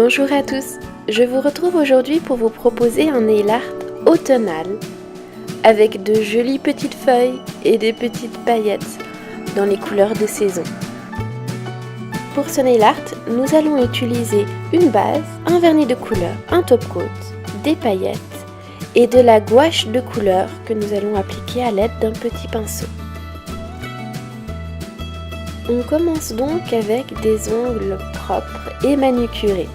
Bonjour à tous, je vous retrouve aujourd'hui pour vous proposer un nail art automnal avec de jolies petites feuilles et des petites paillettes dans les couleurs de saison. Pour ce nail art, nous allons utiliser une base, un vernis de couleur, un top coat, des paillettes et de la gouache de couleur que nous allons appliquer à l'aide d'un petit pinceau. On commence donc avec des ongles propres et manucurés.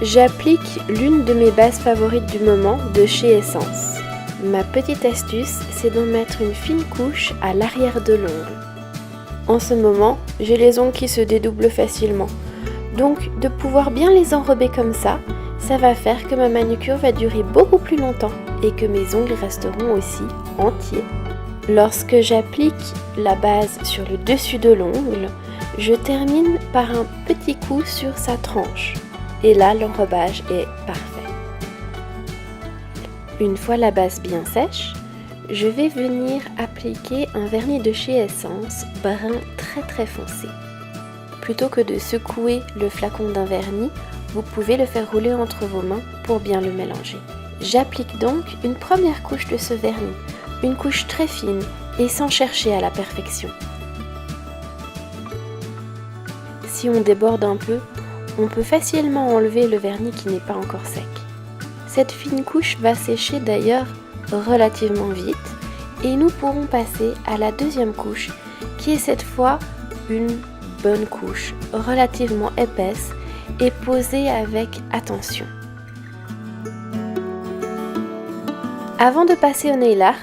J'applique l'une de mes bases favorites du moment de chez Essence. Ma petite astuce, c'est d'en mettre une fine couche à l'arrière de l'ongle. En ce moment, j'ai les ongles qui se dédoublent facilement. Donc, de pouvoir bien les enrober comme ça va faire que ma manucure va durer beaucoup plus longtemps et que mes ongles resteront aussi entiers. Lorsque j'applique la base sur le dessus de l'ongle, je termine par un petit coup sur sa tranche. Et là, l'enrobage est parfait. Une fois la base bien sèche, je vais venir appliquer un vernis de chez Essence, brun très foncé. Plutôt que de secouer le flacon d'un vernis, vous pouvez le faire rouler entre vos mains pour bien le mélanger. J'applique donc une première couche de ce vernis, une couche très fine et sans chercher à la perfection. Si on déborde un peu, on peut facilement enlever le vernis qui n'est pas encore sec. Cette fine couche va sécher d'ailleurs relativement vite et nous pourrons passer à la deuxième couche qui est cette fois une bonne couche relativement épaisse et posée avec attention. Avant de passer au nail art,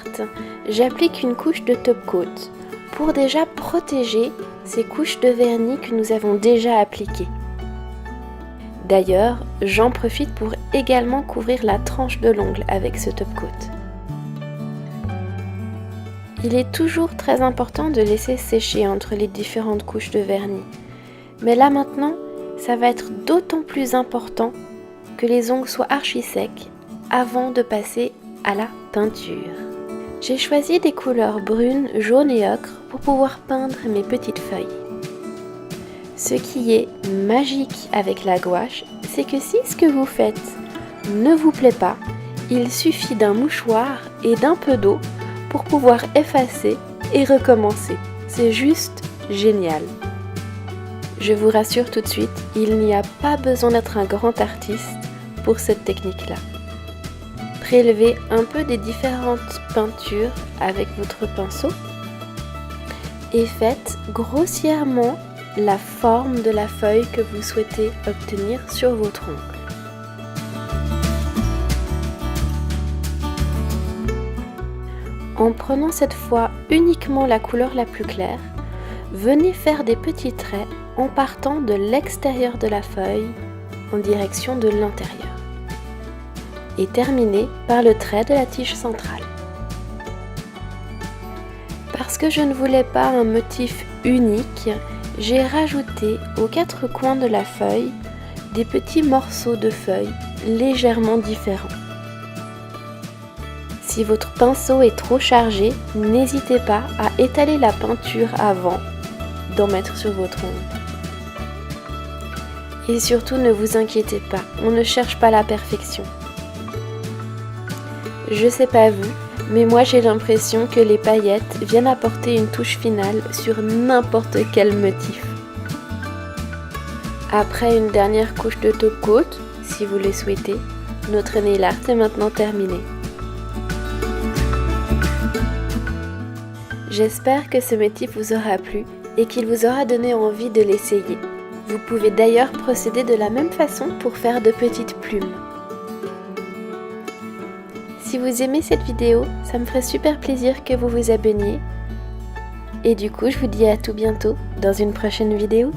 j'applique une couche de top coat pour déjà protéger ces couches de vernis que nous avons déjà appliquées. D'ailleurs, j'en profite pour également couvrir la tranche de l'ongle avec ce top coat. Il est toujours très important de laisser sécher entre les différentes couches de vernis. Mais là maintenant, ça va être d'autant plus important que les ongles soient archi secs avant de passer à la peinture. J'ai choisi des couleurs brunes, jaunes et ocre pour pouvoir peindre mes petites feuilles. Ce qui est magique avec la gouache, c'est que si ce que vous faites ne vous plaît pas, il suffit d'un mouchoir et d'un peu d'eau pour pouvoir effacer et recommencer. C'est juste génial. Je vous rassure tout de suite, il n'y a pas besoin d'être un grand artiste pour cette technique-là. Prélevez un peu des différentes peintures avec votre pinceau et faites grossièrement la forme de la feuille que vous souhaitez obtenir sur votre ongle. En prenant cette fois uniquement la couleur la plus claire, venez faire des petits traits en partant de l'extérieur de la feuille en direction de l'intérieur. Et terminez par le trait de la tige centrale. Parce que je ne voulais pas un motif unique, j'ai rajouté aux quatre coins de la feuille des petits morceaux de feuilles légèrement différents. Si votre pinceau est trop chargé, n'hésitez pas à étaler la peinture avant d'en mettre sur votre ongle. Et surtout ne vous inquiétez pas, on ne cherche pas la perfection. Je sais pas vous, mais moi j'ai l'impression que les paillettes viennent apporter une touche finale sur n'importe quel motif. Après une dernière couche de top coat, si vous le souhaitez, notre nail art est maintenant terminé. J'espère que ce motif vous aura plu et qu'il vous aura donné envie de l'essayer. Vous pouvez d'ailleurs procéder de la même façon pour faire de petites plumes. Si vous aimez cette vidéo, ça me ferait super plaisir que vous vous abonniez. Et du coup, je vous dis à tout bientôt dans une prochaine vidéo.